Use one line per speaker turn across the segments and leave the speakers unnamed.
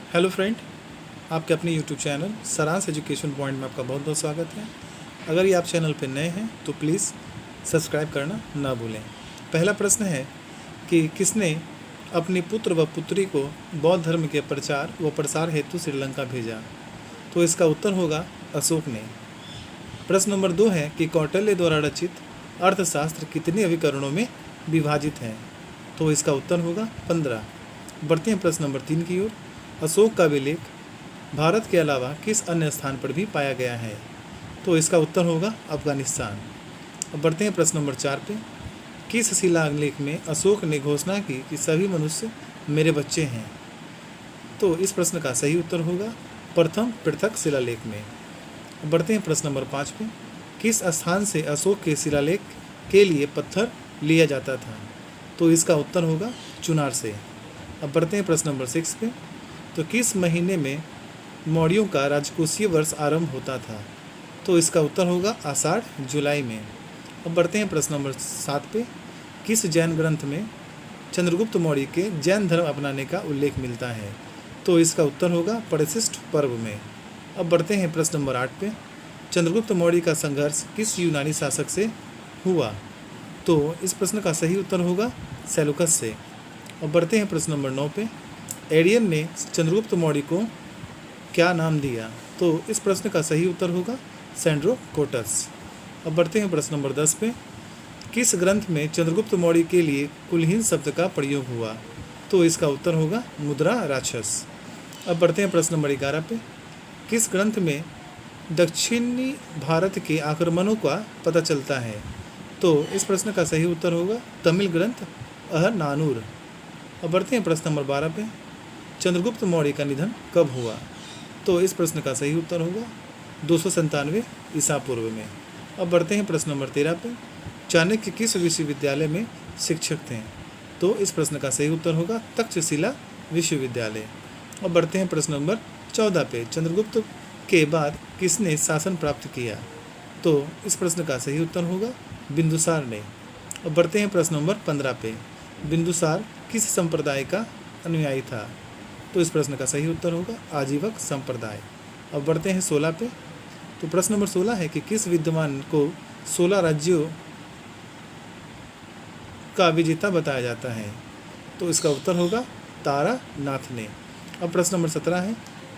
Hello friend, आपके अपने YouTube channel सारांश एजुकेशन पॉइंट में आपका बहुत बहुत स्वागत है। अगर ये आप चैनल पर नए हैं तो प्लीज़ सब्सक्राइब करना ना भूलें। पहला प्रश्न है कि किसने अपनी पुत्र व पुत्री को बौद्ध धर्म के प्रचार व प्रसार हेतु श्रीलंका भेजा? तो इसका उत्तर होगा अशोक ने। प्रश्न नंबर 2 है कि कौटिल्य द्वारा रचित अर्थशास्त्र कितने अभिकरणों में विभाजित है? तो इसका उत्तर होगा 15। बढ़ते हैं प्रश्न नंबर 3 की ओर। अशोक का विलेख भारत के अलावा किस अन्य स्थान पर भी पाया गया है? तो इसका उत्तर होगा अफगानिस्तान। अब बढ़ते हैं प्रश्न नंबर 4 पे। किस शिलालेख में अशोक ने घोषणा की कि सभी मनुष्य मेरे बच्चे हैं? तो इस प्रश्न का सही उत्तर होगा प्रथम पृथक शिलालेख में। अब बढ़ते हैं प्रश्न नंबर 5 पे। किस स्थान से अशोक के शिलालेख के लिए पत्थर लिया जाता था? तो इसका उत्तर होगा चुनार से। अब बढ़ते हैं प्रश्न नंबर 6 पे। तो किस महीने में मौर्यों का राजकोषीय वर्ष आरंभ होता था? तो इसका उत्तर होगा आषाढ़ जुलाई में। अब बढ़ते हैं प्रश्न नंबर 7 पे। किस जैन ग्रंथ में चंद्रगुप्त मौर्य के जैन धर्म अपनाने का उल्लेख मिलता है? तो इसका उत्तर होगा परिशिष्ट पर्व में। अब बढ़ते हैं प्रश्न नंबर 8 पे। चंद्रगुप्त मौर्य का संघर्ष किस यूनानी शासक से हुआ? तो इस प्रश्न का सही उत्तर होगा सेलुकस से। अब बढ़ते हैं प्रश्न नंबर 9 पे। एरियन ने चंद्रगुप्त मौर्य को क्या नाम दिया? तो इस प्रश्न का सही उत्तर होगा सेंड्रोकोटस। अब बढ़ते हैं प्रश्न नंबर 10 पे। किस ग्रंथ में चंद्रगुप्त मौर्य के लिए कुलहीन शब्द का प्रयोग हुआ? तो इसका उत्तर होगा मुद्रा राक्षस। अब बढ़ते हैं प्रश्न नंबर 11 पे। किस ग्रंथ में दक्षिणी भारत के आक्रमणों का पता चलता है? तो इस प्रश्न का सही उत्तर होगा तमिल ग्रंथ अहनानूर। अब बढ़ते हैं प्रश्न नंबर 12 पे। चंद्रगुप्त मौर्य का निधन कब हुआ? तो इस प्रश्न का सही उत्तर होगा 297 ईसा पूर्व में। अब बढ़ते हैं प्रश्न नंबर 13 पे। चाणक्य किस विश्वविद्यालय में शिक्षक थे? तो इस प्रश्न का सही उत्तर होगा तक्षशिला विश्वविद्यालय। अब बढ़ते हैं प्रश्न नंबर 14 पे। चंद्रगुप्त के बाद किसने शासन प्राप्त किया? तो इस प्रश्न का सही उत्तर होगा बिंदुसार ने। अब बढ़ते हैं प्रश्न नंबर 15 पे। बिंदुसार किस संप्रदाय का अनुयायी था? तो इस प्रश्न का सही उत्तर होगा आजीवक संप्रदाय। अब बढ़ते हैं 16 पे। तो प्रश्न नंबर 16 है कि किस विद्वान को 16 राज्यों का विजेता बताया जाता है? तो इसका उत्तर होगा तारानाथ ने। अब प्रश्न नंबर 17 है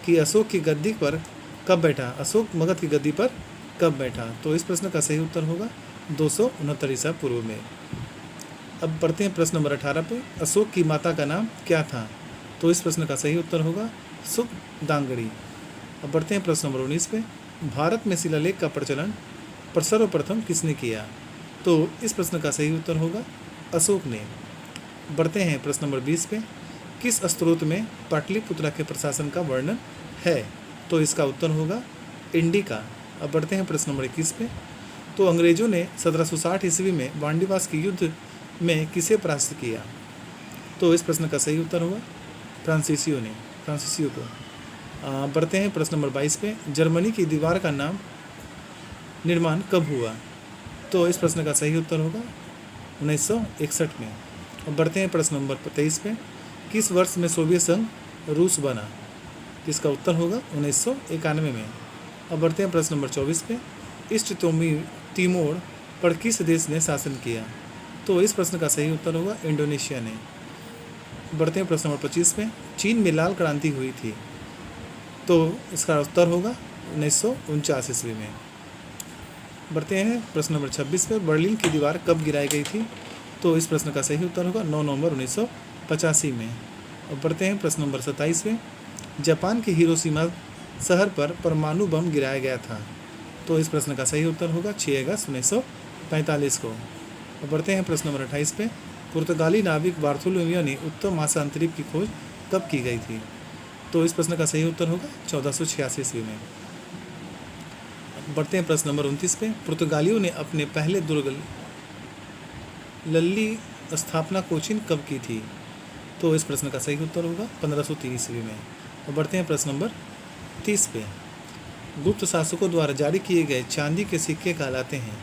कि अशोक की गद्दी पर कब बैठा? अशोक मगध की गद्दी पर कब बैठा? तो इस प्रश्न का सही उत्तर होगा 269 ईसा पूर्व में। अब बढ़ते हैं प्रश्न नंबर 18 पे। अशोक की माता का नाम क्या था? तो इस प्रश्न का सही उत्तर होगा सुखदांगड़ी। अब बढ़ते हैं प्रश्न नंबर 19 पे। भारत में शिलालेख का प्रचलन सर्वप्रथम किसने किया? तो इस प्रश्न का सही उत्तर होगा अशोक ने। बढ़ते हैं प्रश्न नंबर 20 पे। किस स्त्रोत में पाटलिपुत्रा के प्रशासन का वर्णन है? तो इसका उत्तर होगा इंडिका। अब बढ़ते हैं प्रश्न नंबर 21 पे। तो अंग्रेजों ने 1760 ईस्वी में वांडीवास के युद्ध में किसे परास्त किया? तो इस प्रश्न का सही उत्तर होगा फ्रांसीसियो को। बढ़ते हैं प्रश्न नंबर 22 पे। जर्मनी की दीवार का निर्माण कब हुआ? तो इस प्रश्न का सही उत्तर होगा 1961 में। अब बढ़ते हैं प्रश्न नंबर 23 पे। किस वर्ष में सोवियत संघ रूस बना? इसका उत्तर होगा 1991 में। अब बढ़ते हैं प्रश्न नंबर 24 पे। ईस्ट तिमोर पर किस देश ने शासन किया? तो इस प्रश्न का सही उत्तर होगा इंडोनेशिया ने। बढ़ते हैं प्रश्न नंबर 25 पे। चीन में लाल क्रांति हुई थी, तो इसका उत्तर होगा 1949 ईस्वी में। बढ़ते हैं प्रश्न नंबर 26 पे। बर्लिन की दीवार कब गिराई गई थी? तो इस प्रश्न का सही उत्तर होगा 9 नवंबर 1985 में। अब बढ़ते हैं प्रश्न नंबर 27 पे। जापान के हिरोशिमा शहर पर परमाणु बम गिराया गया था, तो इस प्रश्न का सही उत्तर होगा 6 अगस्त 1945 को। अब बढ़ते हैं प्रश्न नंबर 28 पे। पुर्तगाली नाविक बार्थोलोमियो ने उत्तर महासांतरिक की खोज कब की गई थी? तो इस प्रश्न का सही उत्तर होगा 1486 ईस्वी में। बढ़ते हैं प्रश्न नंबर 29 पे। पुर्तगालियों ने अपने पहले दुर्ग लल्ली स्थापना कोचिन कब की थी? तो इस प्रश्न का सही उत्तर होगा 1503 ईस्वी में। और बढ़ते हैं प्रश्न नंबर 30 पे। गुप्त शासकों द्वारा जारी किए गए चांदी के सिक्के कहलाते हैं,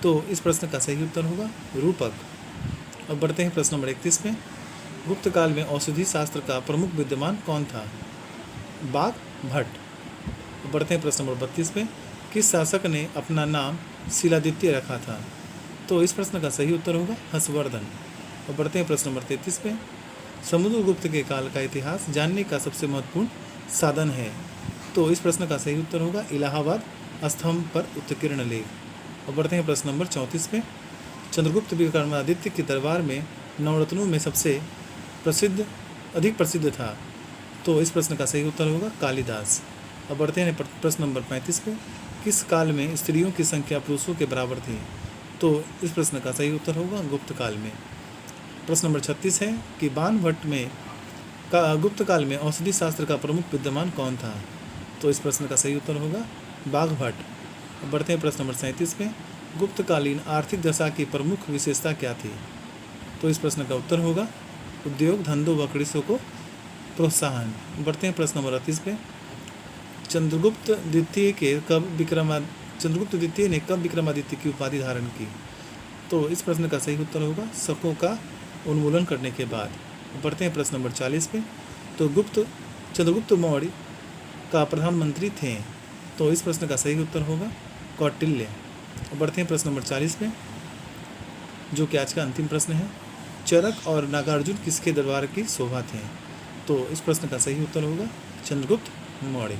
तो इस प्रश्न का सही उत्तर होगा रूपक। अब बढ़ते हैं प्रश्न नंबर 31 पे। गुप्त काल में औषधि शास्त्र का प्रमुख विद्वान कौन था? बाघ भट्ट। बढ़ते हैं प्रश्न नंबर 32 पे। किस शासक ने अपना नाम शिलादित्य रखा था? तो इस प्रश्न का सही उत्तर होगा हर्षवर्धन। और बढ़ते हैं प्रश्न नंबर 33 पे। समुद्रगुप्त के काल का इतिहास जानने का सबसे महत्वपूर्ण साधन है? तो इस प्रश्न का सही उत्तर होगा इलाहाबाद स्तंभ पर उत्कीर्ण लेख। और बढ़ते हैं प्रश्न नंबर 34 पे। चंद्रगुप्त विक्रमादित्य के दरबार में नवरत्नों में सबसे अधिक प्रसिद्ध था? तो इस प्रश्न का सही उत्तर होगा कालिदास। अब बढ़ते हैं प्रश्न नंबर 35 पे। किस काल में स्त्रियों की संख्या पुरुषों के बराबर थी? तो इस प्रश्न का सही उत्तर होगा गुप्त काल में। प्रश्न नंबर 36 है कि बाणभट्ट में गुप्त काल में औषधि शास्त्र का प्रमुख विद्वान कौन था? तो इस प्रश्न का सही उत्तर होगा बाघभट्ट। बढ़ते हैं प्रश्न नंबर 37 पे। गुप्तकालीन आर्थिक दशा की प्रमुख विशेषता क्या थी? तो इस प्रश्न का उत्तर होगा उद्योग धंधों व कृषि को प्रोत्साहन। बढ़ते हैं प्रश्न नंबर 38 पे। चंद्रगुप्त द्वितीय ने कब विक्रमादित्य की उपाधि धारण की? तो इस प्रश्न का सही उत्तर होगा शकों का उन्मूलन करने के बाद। बढ़ते हैं प्रश्न नंबर 40 पे। तो चंद्रगुप्त मौर्य का प्रधानमंत्री थे? तो इस प्रश्न का सही उत्तर होगा कौटिल्य। बढ़ते हैं प्रश्न नंबर 40 पे, जो कि आज का अंतिम प्रश्न है। चरक और नागार्जुन किसके दरबार की शोभा थे? तो इस प्रश्न का सही उत्तर होगा चंद्रगुप्त मौर्य।